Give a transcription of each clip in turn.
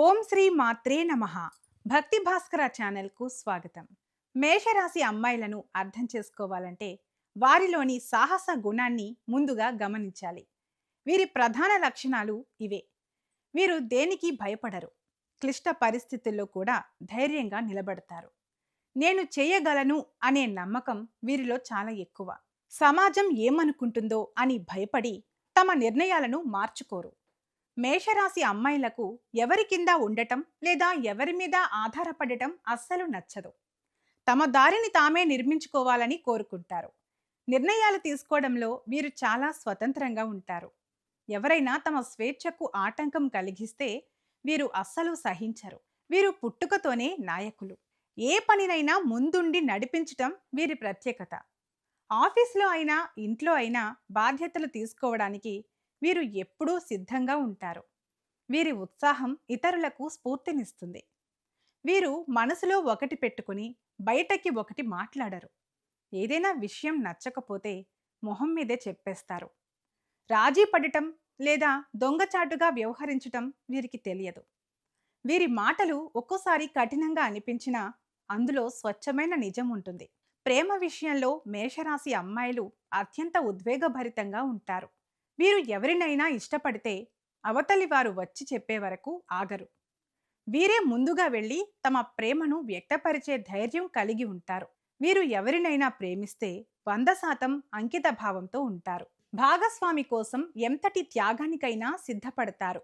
ఓం శ్రీ మాత్రే నమః. భక్తి భాస్కర ఛానల్కు స్వాగతం. మేషరాశి అమ్మాయిలను అర్థం చేసుకోవాలంటే వారిలోని సాహస గుణాన్ని ముందుగా గమనించాలి. వీరి ప్రధాన లక్షణాలు ఇవే. వీరు దేనికి భయపడరు. క్లిష్ట పరిస్థితుల్లో కూడా ధైర్యంగా నిలబడతారు. నేను చేయగలను అనే నమ్మకం వీరిలో చాలా ఎక్కువ. సమాజం ఏమనుకుంటుందో అని భయపడి తమ నిర్ణయాలను మార్చుకోరు. మేషరాశి అమ్మాయిలకు ఎవరి కింద ఉండటం లేదా ఎవరి మీద ఆధారపడటం అస్సలు నచ్చదు. తమ దారిని తామే నిర్మించుకోవాలని కోరుకుంటారు. నిర్ణయాలు తీసుకోవడంలో వీరు చాలా స్వతంత్రంగా ఉంటారు. ఎవరైనా తమ స్వేచ్ఛకు ఆటంకం కలిగిస్తే వీరు అస్సలు సహించరు. వీరు పుట్టుకతోనే నాయకులు. ఏ పనినైనా ముందుండి నడిపించటం వీరి ప్రత్యేకత. ఆఫీస్లో అయినా ఇంట్లో అయినా బాధ్యతలు తీసుకోవడానికి వీరు ఎప్పుడూ సిద్ధంగా ఉంటారు. వీరి ఉత్సాహం ఇతరులకు స్ఫూర్తినిస్తుంది. వీరు మనసులో ఒకటి పెట్టుకుని బయటకి ఒకటి మాట్లాడరు. ఏదైనా విషయం నచ్చకపోతే మొహం మీదే చెప్పేస్తారు. రాజీ పడటం లేదా దొంగచాటుగా వ్యవహరించటం వీరికి తెలియదు. వీరి మాటలు ఒక్కోసారి కఠినంగా అనిపించినా అందులో స్వచ్ఛమైన నిజం ఉంటుంది. ప్రేమ విషయంలో మేషరాశి అమ్మాయిలు అత్యంత ఉద్వేగభరితంగా ఉంటారు. వీరు ఎవరినైనా ఇష్టపడితే అవతలి వారు వచ్చి చెప్పే వరకు ఆగరు. వీరే ముందుగా వెళ్ళి తమ ప్రేమను వ్యక్తపరిచే ధైర్యం కలిగి ఉంటారు. వీరు ఎవరినైనా ప్రేమిస్తే 100% అంకిత భావంతో ఉంటారు. భాగస్వామి కోసం ఎంతటి త్యాగానికైనా సిద్ధపడతారు.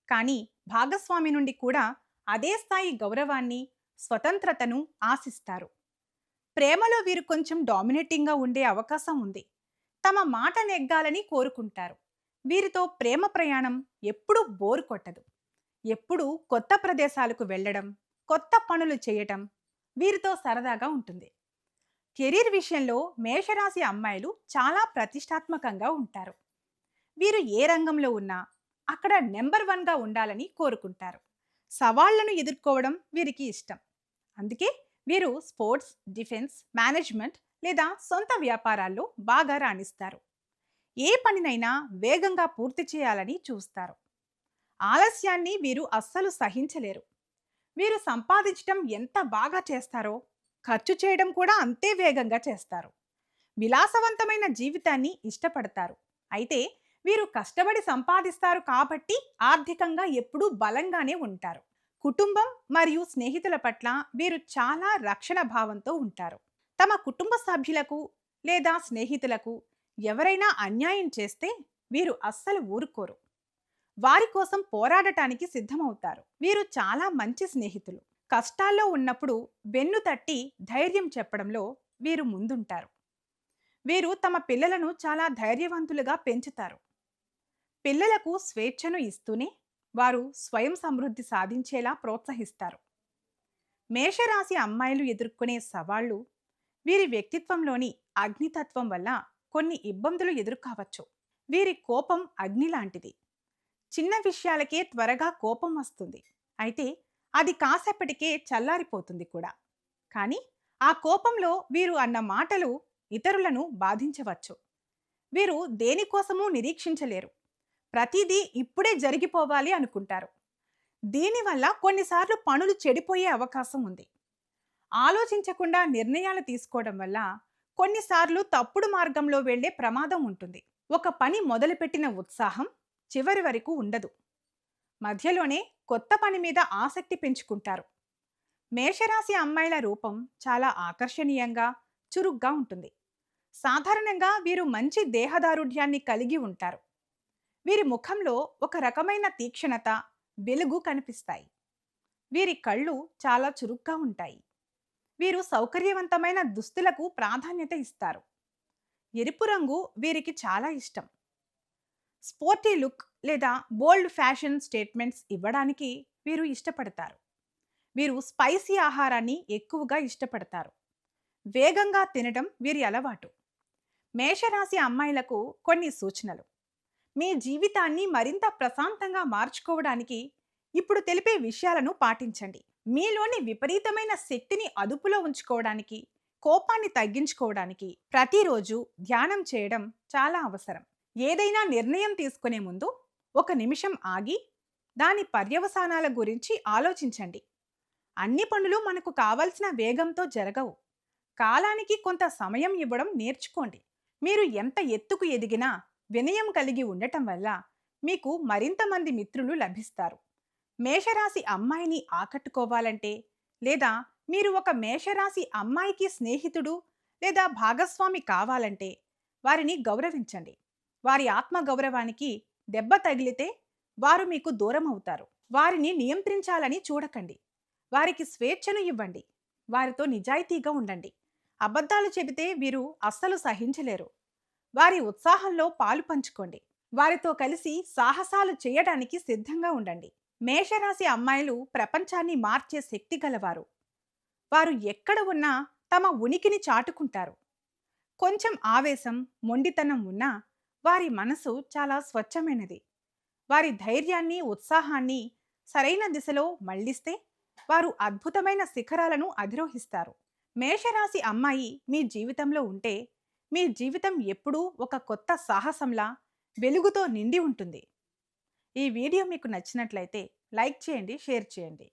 కానీ భాగస్వామి నుండి కూడా అదే స్థాయి గౌరవాన్ని, స్వతంత్రతను ఆశిస్తారు. ప్రేమలో వీరు కొంచెం డామినేటింగ్గా ఉండే అవకాశం ఉంది. తమ మాట నెగ్గాలని కోరుకుంటారు. వీరితో ప్రేమ ప్రయాణం ఎప్పుడూ బోరు కొట్టదు. ఎప్పుడూ కొత్త ప్రదేశాలకు వెళ్ళడం, కొత్త పనులు చేయటం వీరితో సరదాగా ఉంటుంది. కెరీర్ విషయంలో మేషరాశి అమ్మాయిలు చాలా ప్రతిష్టాత్మకంగా ఉంటారు. వీరు ఏ రంగంలో ఉన్నా అక్కడ నెంబర్ 1గా ఉండాలని కోరుకుంటారు. సవాళ్లను ఎదుర్కోవడం వీరికి ఇష్టం. అందుకే వీరు స్పోర్ట్స్, డిఫెన్స్, మేనేజ్మెంట్ లేదా సొంత వ్యాపారాల్లో బాగా రాణిస్తారు. ఏ పనినైనా వేగంగా పూర్తి చేయాలని చూస్తారు. ఆలస్యాన్ని వీరు అస్సలు సహించలేరు. వీరు సంపాదించడం ఎంత బాగా చేస్తారో ఖర్చు చేయడం కూడా అంతే వేగంగా చేస్తారు. విలాసవంతమైన జీవితాన్ని ఇష్టపడతారు. అయితే వీరు కష్టపడి సంపాదిస్తారు కాబట్టి ఆర్థికంగా ఎప్పుడూ బలంగానే ఉంటారు. కుటుంబం మరియు స్నేహితుల పట్ల వీరు చాలా రక్షణ భావంతో ఉంటారు. తమ కుటుంబ సభ్యులకు లేదా స్నేహితులకు ఎవరైనా అన్యాయం చేస్తే వీరు అస్సలు ఊరుకోరు. వారి కోసం పోరాడటానికి సిద్ధమవుతారు. వీరు చాలా మంచి స్నేహితులు. కష్టాల్లో ఉన్నప్పుడు వెన్ను తట్టి ధైర్యం చెప్పడంలో వీరు ముందుంటారు. వీరు తమ పిల్లలను చాలా ధైర్యవంతులుగా పెంచుతారు. పిల్లలకు స్వేచ్ఛను ఇస్తూనే వారు స్వయం సమృద్ధి సాధించేలా ప్రోత్సహిస్తారు. మేషరాశి అమ్మాయిలు ఎదుర్కొనే సవాళ్లు వీరి వ్యక్తిత్వంలోని అగ్నితత్వం వల్ల కొన్ని ఇబ్బందులు ఎదుర్కోవచ్చు. వీరి కోపం అగ్ని లాంటిది. చిన్న విషయాలకే త్వరగా కోపం వస్తుంది. అయితే అది కాసేపటికే చల్లారిపోతుంది కూడా. కానీ ఆ కోపంలో వీరు అన్న మాటలు ఇతరులను బాధించవచ్చు. వీరు దేనికోసమూ నిరీక్షించలేరు. ప్రతిదీ ఇప్పుడే జరిగిపోవాలి అనుకుంటారు. దీనివల్ల కొన్నిసార్లు పనులు చెడిపోయే అవకాశం ఉంది. ఆలోచించకుండా నిర్ణయాలు తీసుకోవడం వల్ల కొన్నిసార్లు తప్పుడు మార్గంలో వెళ్లే ప్రమాదం ఉంటుంది. ఒక పని మొదలుపెట్టిన ఉత్సాహం చివరి వరకు ఉండదు. మధ్యలోనే కొత్త పని మీద ఆసక్తి పెంచుకుంటారు. మేషరాశి అమ్మాయిల రూపం చాలా ఆకర్షణీయంగా, చురుగ్గా ఉంటుంది. సాధారణంగా వీరు మంచి దేహదారుఢ్యాన్ని కలిగి ఉంటారు. వీరి ముఖంలో ఒక రకమైన తీక్షణత, వెలుగు కనిపిస్తాయి. వీరి కళ్ళు చాలా చురుగ్గా ఉంటాయి. వీరు సౌకర్యవంతమైన దుస్తులకు ప్రాధాన్యత ఇస్తారు. ఎరుపు రంగు వీరికి చాలా ఇష్టం. స్పోర్టీ లుక్ లేదా బోల్డ్ ఫ్యాషన్ స్టేట్మెంట్స్ ఇవ్వడానికి వీరు ఇష్టపడతారు. వీరు స్పైసీ ఆహారాన్ని ఎక్కువగా ఇష్టపడతారు. వేగంగా తినడం వీరి అలవాటు. మేషరాశి అమ్మాయిలకు కొన్ని సూచనలు. మీ జీవితాన్ని మరింత ప్రశాంతంగా మార్చుకోవడానికి ఇప్పుడు తెలిపే విషయాలను పాటించండి. మీలోని విపరీతమైన శక్తిని అదుపులో ఉంచుకోవడానికి, కోపాన్ని తగ్గించుకోవడానికి ప్రతిరోజు ధ్యానం చేయడం చాలా అవసరం. ఏదైనా నిర్ణయం తీసుకునే ముందు ఒక నిమిషం ఆగి దాని పర్యవసానాల గురించి ఆలోచించండి. అన్ని పనులు మనకు కావలసిన వేగంతో జరగవు. కాలానికి కొంత సమయం ఇవ్వడం నేర్చుకోండి. మీరు ఎంత ఎత్తుకు ఎదిగినా వినయం కలిగి ఉండటం వల్ల మీకు మరింత మంది మిత్రులు లభిస్తారు. మేషరాశి అమ్మాయిని ఆకట్టుకోవాలంటే, లేదా మీరు ఒక మేషరాశి అమ్మాయికి స్నేహితుడు లేదా భాగస్వామి కావాలంటే వారిని గౌరవించండి. వారి ఆత్మగౌరవానికి దెబ్బ తగిలితే వారు మీకు దూరం అవుతారు. వారిని నియంత్రించాలని చూడకండి. వారికి స్వేచ్ఛను ఇవ్వండి. వారితో నిజాయితీగా ఉండండి. అబద్ధాలు చెబితే వీరు అస్సలు సహించలేరు. వారి ఉత్సాహంలో పాలు పంచుకోండి. వారితో కలిసి సాహసాలు చేయడానికి సిద్ధంగా ఉండండి. మేషరాశి అమ్మాయిలు ప్రపంచాన్ని మార్చే శక్తి గలవారు. వారు ఎక్కడ ఉన్నా తమ ఉనికిని చాటుకుంటారు. కొంచెం ఆవేశం, మొండితనం ఉన్నా వారి మనసు చాలా స్వచ్ఛమైనది. వారి ధైర్యాన్ని, ఉత్సాహాన్ని సరైన దిశలో మళ్లిస్తే వారు అద్భుతమైన శిఖరాలను అధిరోహిస్తారు. మేషరాశి అమ్మాయి మీ జీవితంలో ఉంటే మీ జీవితం ఎప్పుడూ ఒక కొత్త సాహసంలా వెలుగుతో నిండి ఉంటుంది. ఈ వీడియో మీకు నచ్చినట్లయితే లైక్ చేయండి, షేర్ చేయండి.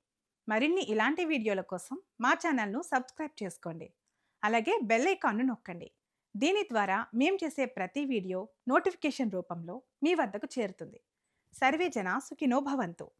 మరిన్ని ఇలాంటి వీడియోల కోసం మా ఛానల్ను సబ్స్క్రైబ్ చేసుకోండి. అలాగే బెల్ ఐకాన్ను నొక్కండి. దీని ద్వారా మేము చేసే ప్రతి వీడియో నోటిఫికేషన్ రూపంలో మీ వద్దకు చేరుతుంది. సర్వే జనా సుఖినో భవంతు.